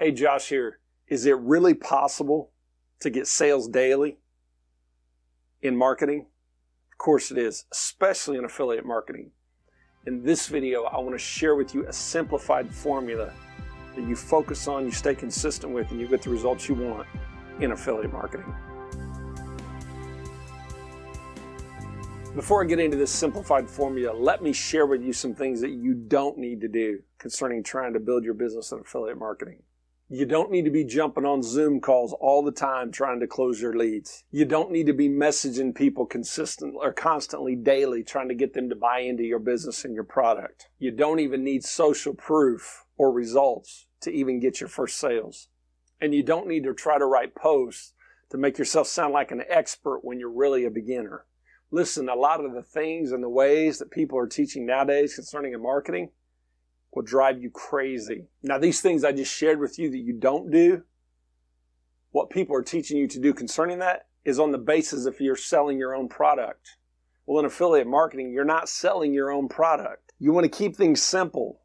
Hey, Josh here. Is it really possible to get sales daily in marketing? Of course it is, especially in affiliate marketing. In this video, I want to share with you a simplified formula that you focus on, you stay consistent with, and you get the results you want in affiliate marketing. Before I get into this simplified formula, let me share with you some things that you don't need to do concerning trying to build your business in affiliate marketing. You don't need to be jumping on Zoom calls all the time trying to close your leads. You don't need to be messaging people constantly daily trying to get them to buy into your business and your product. You don't even need social proof or results to even get your first sales. And you don't need to try to write posts to make yourself sound like an expert when you're really a beginner. Listen, a lot of the things and the ways that people are teaching nowadays concerning marketing will drive you crazy. Now, these things I just shared with you that you don't do, what people are teaching you to do concerning that is on the basis if you're selling your own product. Well, in affiliate marketing, you're not selling your own product. You want to keep things simple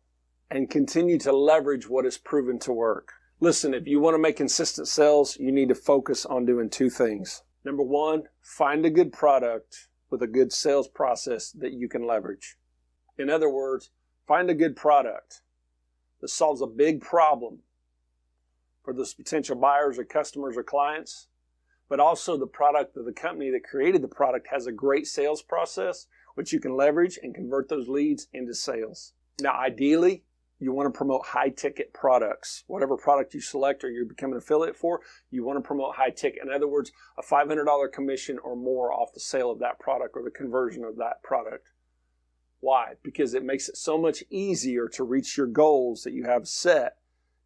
and continue to leverage what is proven to work. Listen, if you want to make consistent sales, you need to focus on doing two things. Number one, find a good product with a good sales process that you can leverage. In other words, find a good product that solves a big problem for those potential buyers or customers or clients, but also the product of the company that created the product has a great sales process, which you can leverage and convert those leads into sales. Now, ideally, you want to promote high-ticket products. Whatever product you select or you become an affiliate for, you want to promote high-ticket. In other words, a $500 commission or more off the sale of that product or the conversion of that product. Why? Because it makes it so much easier to reach your goals that you have set.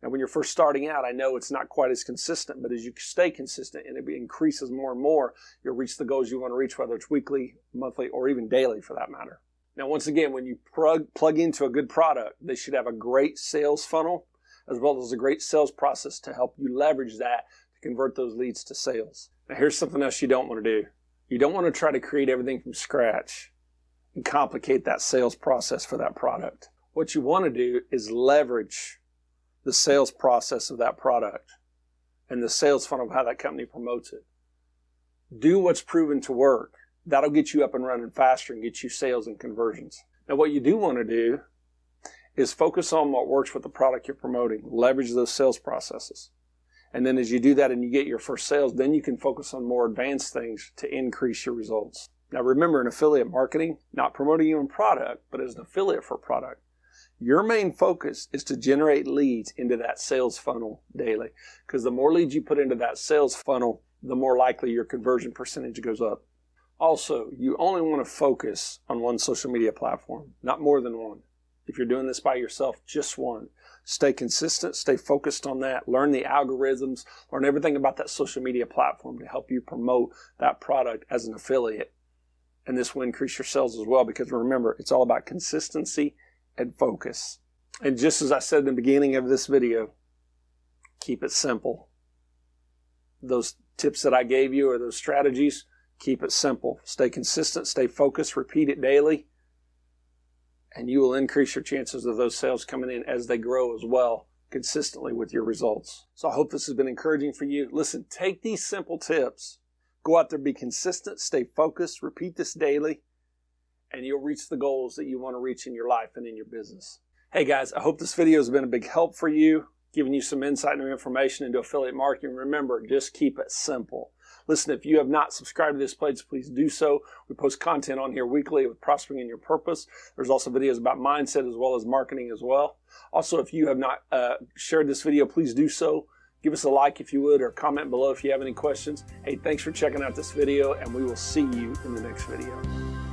And when you're first starting out, I know it's not quite as consistent, but as you stay consistent and it increases more and more, you'll reach the goals you want to reach, whether it's weekly, monthly, or even daily for that matter. Now, once again, when you plug into a good product, they should have a great sales funnel as well as a great sales process to help you leverage that to convert those leads to sales. Now, here's something else you don't want to do. You don't want to try to create everything from scratch and complicate that sales process for that product. What you want to do is leverage the sales process of that product and the sales funnel of how that company promotes it. Do what's proven to work. That'll get you up and running faster and get you sales and conversions. Now, what you do want to do is focus on what works with the product you're promoting. Leverage those sales processes. And then as you do that and you get your first sales, then you can focus on more advanced things to increase your results. Now, remember, in affiliate marketing, not promoting your own product, but as an affiliate for a product, your main focus is to generate leads into that sales funnel daily. Because the more leads you put into that sales funnel, the more likely your conversion percentage goes up. Also, you only want to focus on one social media platform, not more than one. If you're doing this by yourself, just one. Stay consistent, stay focused on that, learn the algorithms, learn everything about that social media platform to help you promote that product as an affiliate. And this will increase your sales as well, because remember, it's all about consistency and focus. And just as I said in the beginning of this video, keep it simple. Those tips that I gave you or those strategies, keep it simple. Stay consistent, stay focused, repeat it daily, and you will increase your chances of those sales coming in as they grow as well, consistently with your results. So I hope this has been encouraging for you. Listen, take these simple tips. Go out there, be consistent, stay focused, repeat this daily, and you'll reach the goals that you want to reach in your life and in your business. Hey guys, I hope this video has been a big help for you, giving you some insight and information into affiliate marketing. Remember, just keep it simple. Listen, if you have not subscribed to this page, please do so. We post content on here weekly with Prospering in Your Purpose. There's also videos about mindset as well as marketing as well. Also, if you have not shared this video, please do so. Give us a like if you would, or comment below if you have any questions. Hey, thanks for checking out this video, and we will see you in the next video.